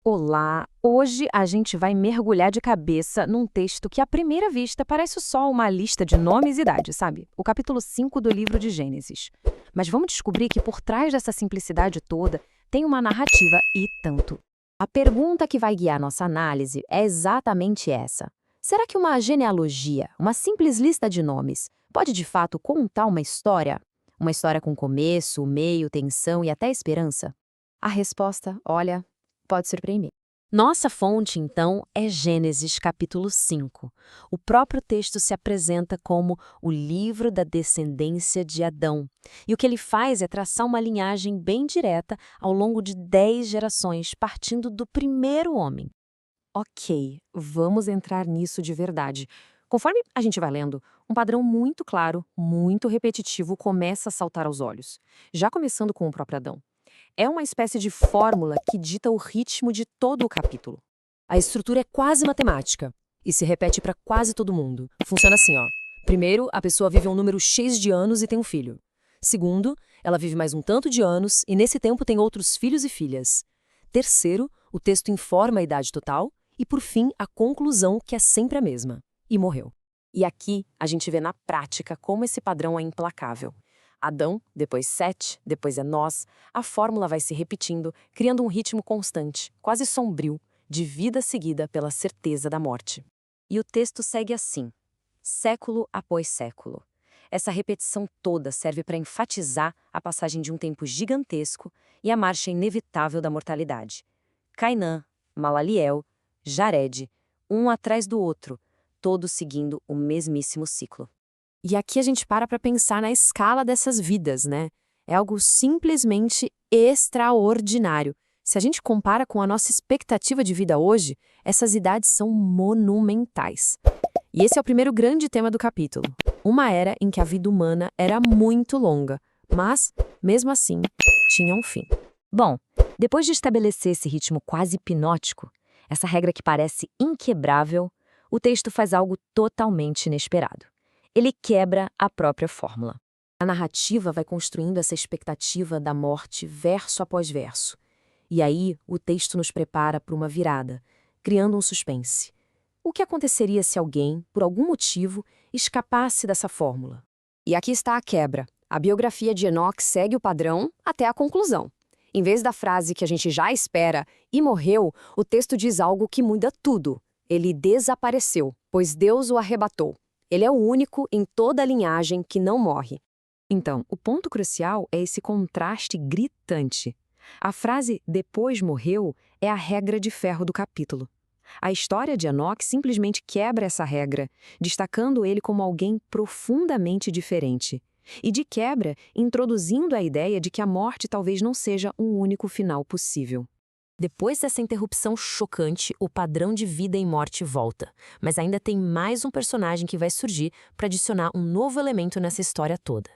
Olá! Hoje a gente vai mergulhar de cabeça num texto que, à primeira vista, parece só uma lista de nomes e idades, sabe? O capítulo 5 do livro de Gênesis. Mas vamos descobrir que por trás dessa simplicidade toda tem uma narrativa e tanto. A pergunta que vai guiar nossa análise é exatamente essa. Será que uma genealogia, uma simples lista de nomes, pode de fato contar uma história? Uma história com começo, meio, tensão e até esperança? A resposta, olha, pode surpreender. Nossa fonte, então, é Gênesis capítulo 5. O próprio texto se apresenta como o livro da descendência de Adão. E o que ele faz é traçar uma linhagem bem direta ao longo de 10 gerações, partindo do primeiro homem. Ok, vamos entrar nisso de verdade. Conforme a gente vai lendo, um padrão muito claro, muito repetitivo começa a saltar aos olhos. Já começando com o próprio Adão. É uma espécie de fórmula que dita o ritmo de todo o capítulo. A estrutura é quase matemática e se repete para quase todo mundo. Funciona assim, ó. Primeiro, a pessoa vive um número X de anos e tem um filho. Segundo, ela vive mais um tanto de anos e nesse tempo tem outros filhos e filhas. Terceiro, o texto informa a idade total e, por fim, a conclusão, que é sempre a mesma. E morreu. E aqui a gente vê na prática como esse padrão é implacável. Adão, depois Sete, depois Enós, a fórmula vai se repetindo, criando um ritmo constante, quase sombrio, de vida seguida pela certeza da morte. E o texto segue assim, século após século. Essa repetição toda serve para enfatizar a passagem de um tempo gigantesco e a marcha inevitável da mortalidade. Cainã, Malaliel, Jared, um atrás do outro, todos seguindo o mesmíssimo ciclo. E aqui a gente para pensar na escala dessas vidas, né? É algo simplesmente extraordinário. Se a gente compara com a nossa expectativa de vida hoje, essas idades são monumentais. E esse é o primeiro grande tema do capítulo. Uma era em que a vida humana era muito longa, mas, mesmo assim, tinha um fim. Bom, depois de estabelecer esse ritmo quase hipnótico, essa regra que parece inquebrável, o texto faz algo totalmente inesperado. Ele quebra a própria fórmula. A narrativa vai construindo essa expectativa da morte verso após verso. E aí, o texto nos prepara para uma virada, criando um suspense. O que aconteceria se alguém, por algum motivo, escapasse dessa fórmula? E aqui está a quebra. A biografia de Enoque segue o padrão até a conclusão. Em vez da frase que a gente já espera, e morreu, o texto diz algo que muda tudo. Ele desapareceu, pois Deus o arrebatou. Ele é o único em toda a linhagem que não morre. Então, o ponto crucial é esse contraste gritante. A frase "depois morreu" é a regra de ferro do capítulo. A história de Enoque simplesmente quebra essa regra, destacando ele como alguém profundamente diferente. E de quebra, introduzindo a ideia de que a morte talvez não seja um único final possível. Depois dessa interrupção chocante, o padrão de vida e morte volta. Mas ainda tem mais um personagem que vai surgir para adicionar um novo elemento nessa história toda.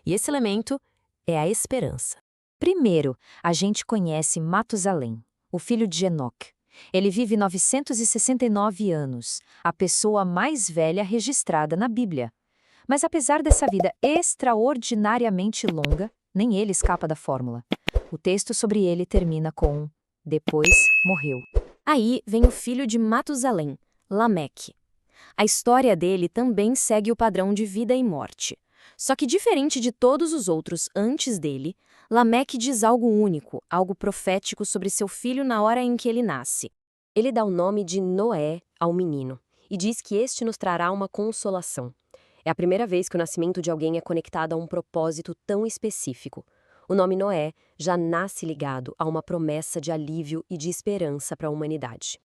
E esse elemento é a esperança. Primeiro, a gente conhece Matusalém, o filho de Enoque. Ele vive 969 anos, a pessoa mais velha registrada na Bíblia. Mas apesar dessa vida extraordinariamente longa, nem ele escapa da fórmula. O texto sobre ele termina com "depois morreu". Aí vem o filho de Matusalém, Lameque. A história dele também segue o padrão de vida e morte. Só que diferente de todos os outros antes dele, Lameque diz algo único, algo profético sobre seu filho na hora em que ele nasce. Ele dá o nome de Noé ao menino e diz que este nos trará uma consolação. É a primeira vez que o nascimento de alguém é conectado a um propósito tão específico. O nome Noé já nasce ligado a uma promessa de alívio e de esperança para a humanidade.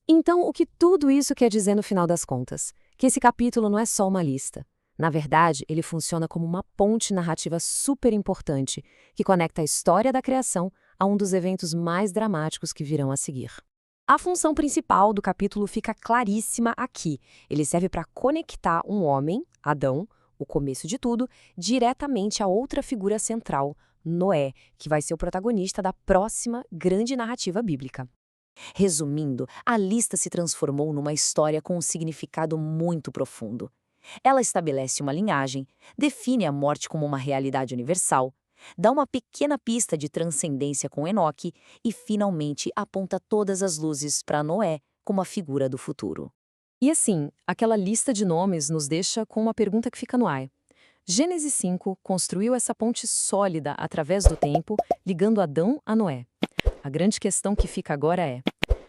Então, o que tudo isso quer dizer no final das contas? Que esse capítulo não é só uma lista. Na verdade, ele funciona como uma ponte narrativa super importante que conecta a história da criação a um dos eventos mais dramáticos que virão a seguir. A função principal do capítulo fica claríssima aqui. Ele serve para conectar um homem, Adão, o começo de tudo, diretamente a outra figura central, Noé, que vai ser o protagonista da próxima grande narrativa bíblica. Resumindo, a lista se transformou numa história com um significado muito profundo. Ela estabelece uma linhagem, define a morte como uma realidade universal, Dá uma pequena pista de transcendência com Enoque e, finalmente, aponta todas as luzes para Noé como a figura do futuro. E assim, aquela lista de nomes nos deixa com uma pergunta que fica no ar. Gênesis 5 construiu essa ponte sólida através do tempo, ligando Adão a Noé. A grande questão que fica agora é: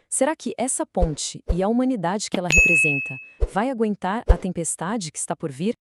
será que essa ponte e a humanidade que ela representa vai aguentar a tempestade que está por vir?